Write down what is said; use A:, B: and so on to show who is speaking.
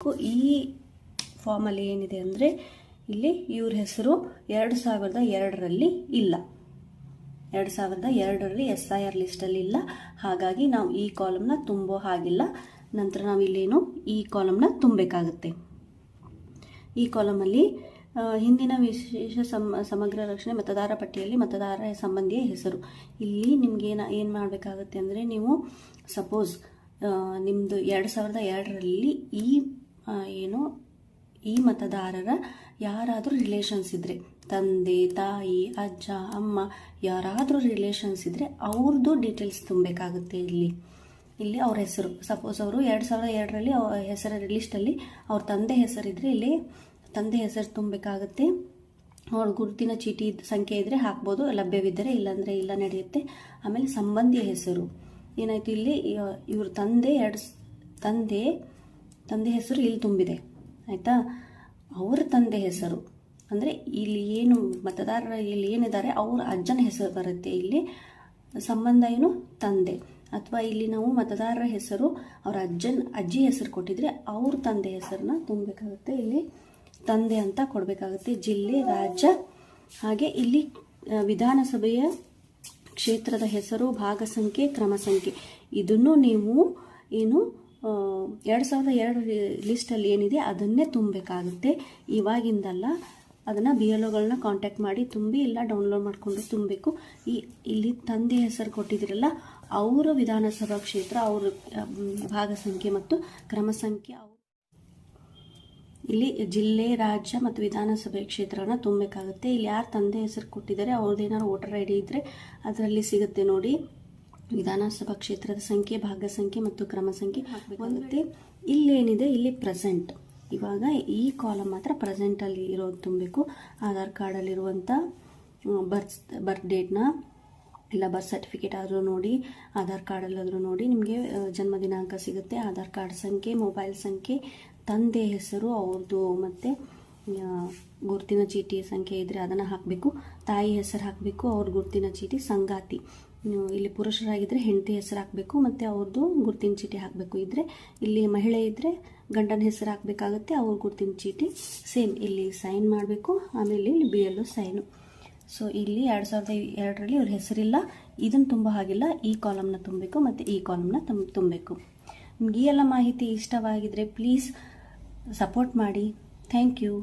A: ತುಂಬಬೇಕು. ಈ ಫಾರ್ಮಲ್ಲಿ ಏನಿದೆ ಅಂದರೆ ಇಲ್ಲಿ ಇವ್ರ ಹೆಸರು 2002ರಲ್ಲಿ ಇಲ್ಲ, 2002ರಲ್ಲಿ SIR ಲಿಸ್ಟಲ್ಲಿ ಇಲ್ಲ. ಹಾಗಾಗಿ ನಾವು ಈ ಕಾಲಮ್ನ ತುಂಬೋ ಹಾಗಿಲ್ಲ. ನಂತರ ನಾವು ಇಲ್ಲೇನು ಈ ಕಾಲಮ್ನ ತುಂಬಬೇಕಾಗುತ್ತೆ. ಈ ಕಾಲಮಲ್ಲಿ ಹಿಂದಿನ ವಿಶೇಷ ಸಮಗ್ರ ರಕ್ಷಣೆ ಮತದಾರ ಪಟ್ಟಿಯಲ್ಲಿ ಮತದಾರ ಸಂಬಂಧಿಯ ಹೆಸರು. ಇಲ್ಲಿ ನಿಮ್ಗೆ ಏನು ಮಾಡಬೇಕಾಗುತ್ತೆ ಅಂದರೆ, ನೀವು ಸಪೋಸ್ ನಿಮ್ಮದು 2002ರಲ್ಲಿ ಈ ಮತದಾರರ ಯಾರಾದರೂ ರಿಲೇಷನ್ಸ್ ಇದ್ದರೆ, ತಂದೆ, ತಾಯಿ, ಅಜ್ಜ, ಅಮ್ಮ ಯಾರಾದರೂ ರಿಲೇಷನ್ಸ್ ಇದ್ದರೆ ಅವ್ರದ್ದು ಡೀಟೇಲ್ಸ್ ತುಂಬಬೇಕಾಗುತ್ತೆ. ಇಲ್ಲಿ ಅವ್ರ ಹೆಸರು, ಸಪೋಸ್ ಅವರು 2002ರಲ್ಲಿ ಹೆಸರ ಲಿಸ್ಟಲ್ಲಿ ಅವ್ರ ತಂದೆ ಹೆಸರಿದ್ರೆ ಇಲ್ಲಿ ತಂದೆ ಹೆಸರು ತುಂಬಬೇಕಾಗುತ್ತೆ. ಅವ್ರ ಗುರುತಿನ ಚೀಟಿ ಸಂಖ್ಯೆ ಇದ್ದರೆ ಹಾಕ್ಬೋದು, ಲಭ್ಯವಿದ್ದರೆ, ಇಲ್ಲಾಂದರೆ ಇಲ್ಲ ನಡೆಯುತ್ತೆ. ಆಮೇಲೆ ಸಂಬಂಧಿಯ ಹೆಸರು ಏನಾಯಿತು, ಇಲ್ಲಿ ಇವ್ರ ತಂದೆ ಹೆಸರು ಇಲ್ಲಿ ತುಂಬಿದೆ ಆಯಿತಾ. ಅವ್ರ ತಂದೆ ಹೆಸರು ಅಂದರೆ ಇಲ್ಲಿ ಏನು ಮತದಾರರ ಇಲ್ಲಿ ಏನಿದ್ದಾರೆ ಅವ್ರ ಅಜ್ಜನ ಹೆಸರು ಬರುತ್ತೆ. ಇಲ್ಲಿ ಸಂಬಂಧ ಏನು ತಂದೆ. ಅಥವಾ ಇಲ್ಲಿ ನಾವು ಮತದಾರರ ಹೆಸರು ಅವ್ರ ಅಜ್ಜಿ ಹೆಸರು ಕೊಟ್ಟಿದ್ರೆ ಅವ್ರ ತಂದೆ ಹೆಸರನ್ನ ತುಂಬಬೇಕಾಗುತ್ತೆ. ಇಲ್ಲಿ ತಂದೆ ಅಂತ ಕೊಡಬೇಕಾಗುತ್ತೆ. ಜಿಲ್ಲೆ, ರಾಜ್ಯ, ಹಾಗೆ ಇಲ್ಲಿ ವಿಧಾನಸಭೆಯ ಕ್ಷೇತ್ರದ ಹೆಸರು, ಭಾಗ ಸಂಖ್ಯೆ, ಕ್ರಮ ಸಂಖ್ಯೆ ಇದನ್ನು ನೀವು 2002 ಲಿಸ್ಟಲ್ಲಿ ಏನಿದೆ ಅದನ್ನೇ ತುಂಬಬೇಕಾಗುತ್ತೆ. ಇವಾಗಿಂದಲ್ಲ, ಅದನ್ನು BLOಗಳನ್ನ ಕಾಂಟ್ಯಾಕ್ಟ್ ಮಾಡಿ ತುಂಬಿ, ಇಲ್ಲ ಡೌನ್ಲೋಡ್ ಮಾಡಿಕೊಂಡು ತುಂಬಬೇಕು. ಇಲ್ಲಿ ತಂದೆ ಹೆಸರು ಕೊಟ್ಟಿದ್ದೀರಲ್ಲ ಅವರ ವಿಧಾನಸಭಾ ಕ್ಷೇತ್ರ, ಅವ್ರ ಭಾಗ ಸಂಖ್ಯೆ ಮತ್ತು ಕ್ರಮ ಸಂಖ್ಯೆ, ಇಲ್ಲಿ ಜಿಲ್ಲೆ, ರಾಜ್ಯ ಮತ್ತು ವಿಧಾನಸಭೆ ಕ್ಷೇತ್ರನ ತುಂಬಬೇಕಾಗುತ್ತೆ. ಇಲ್ಲಿ ಯಾರು ತಂದೆ ಹೆಸರು ಕೊಟ್ಟಿದ್ದಾರೆ ಅವ್ರದ್ದೇನಾದ್ರು ವೋಟರ್ ID ಇದ್ದರೆ ಅದರಲ್ಲಿ ಸಿಗುತ್ತೆ ನೋಡಿ. ವಿಧಾನಸಭಾ ಕ್ಷೇತ್ರದ ಸಂಖ್ಯೆ, ಭಾಗ ಸಂಖ್ಯೆ ಮತ್ತು ಕ್ರಮ ಸಂಖ್ಯೆ ಹಾಕಬೇಕಾಗುತ್ತೆ. ಇಲ್ಲೇನಿದೆ ಇಲ್ಲಿ ಪ್ರೆಸೆಂಟ್, ಇವಾಗ ಈ ಕಾಲಮ್ ಮಾತ್ರ ಪ್ರೆಸೆಂಟಲ್ಲಿ ಇರೋದು ತುಂಬಬೇಕು. ಆಧಾರ್ ಕಾರ್ಡಲ್ಲಿರುವಂಥ ಬರ್ತ್ ಡೇಟ್ನ ಇಲ್ಲ ಬರ್ತ್ ಸರ್ಟಿಫಿಕೇಟ್ ಆದರೂ ನೋಡಿ, ಆಧಾರ್ ಕಾರ್ಡಲ್ಲಾದರೂ ನೋಡಿ ನಿಮಗೆ ಜನ್ಮ ದಿನಾಂಕ ಸಿಗುತ್ತೆ. ಆಧಾರ್ ಕಾರ್ಡ್ ಸಂಖ್ಯೆ, ಮೊಬೈಲ್ ಸಂಖ್ಯೆ, ತಂದೆ ಹೆಸರು ಅವ್ರದ್ದು, ಮತ್ತು ಗುರುತಿನ ಚೀಟಿ ಸಂಖ್ಯೆ ಇದ್ದರೆ ಅದನ್ನು ಹಾಕಬೇಕು. ತಾಯಿ ಹೆಸರು ಹಾಕಬೇಕು, ಅವ್ರ ಗುರುತಿನ ಚೀಟಿ, ಸಂಗಾತಿ ಇಲ್ಲಿ ಪುರುಷರಾಗಿದ್ದರೆ ಹೆಂಡತಿ ಹೆಸರು ಹಾಕಬೇಕು, ಮತ್ತು ಅವ್ರದ್ದು ಗುರುತಿನ ಚೀಟಿ ಹಾಕಬೇಕು. ಇದ್ದರೆ ಇಲ್ಲಿ ಮಹಿಳೆ ಇದ್ದರೆ ಗಂಡನ ಹೆಸರು ಹಾಕಬೇಕಾಗುತ್ತೆ, ಅವ್ರ ಗುರುತಿನ ಚೀಟಿ ಸೇಮ್ ಇಲ್ಲಿ ಸೈನ್ ಮಾಡಬೇಕು. ಆಮೇಲೆ ಇಲ್ಲಿ BLO ಸೈನು. ಸೊ ಇಲ್ಲಿ 2002ರಲ್ಲಿ ಅವ್ರ ಹೆಸರಿಲ್ಲ, ಇದನ್ನು ತುಂಬ ಹಾಗಿಲ್ಲ. ಈ ಕಾಲಮ್ನ ತುಂಬಬೇಕು ಮತ್ತು ಈ ಕಾಲಮ್ನ ತುಂಬಬೇಕು. ನಿಮ್ಗೆ ಈ ಎಲ್ಲ ಮಾಹಿತಿ ಇಷ್ಟವಾಗಿದ್ದರೆ ಪ್ಲೀಸ್ ಸಪೋರ್ಟ್ ಮಾಡಿ. Thank you.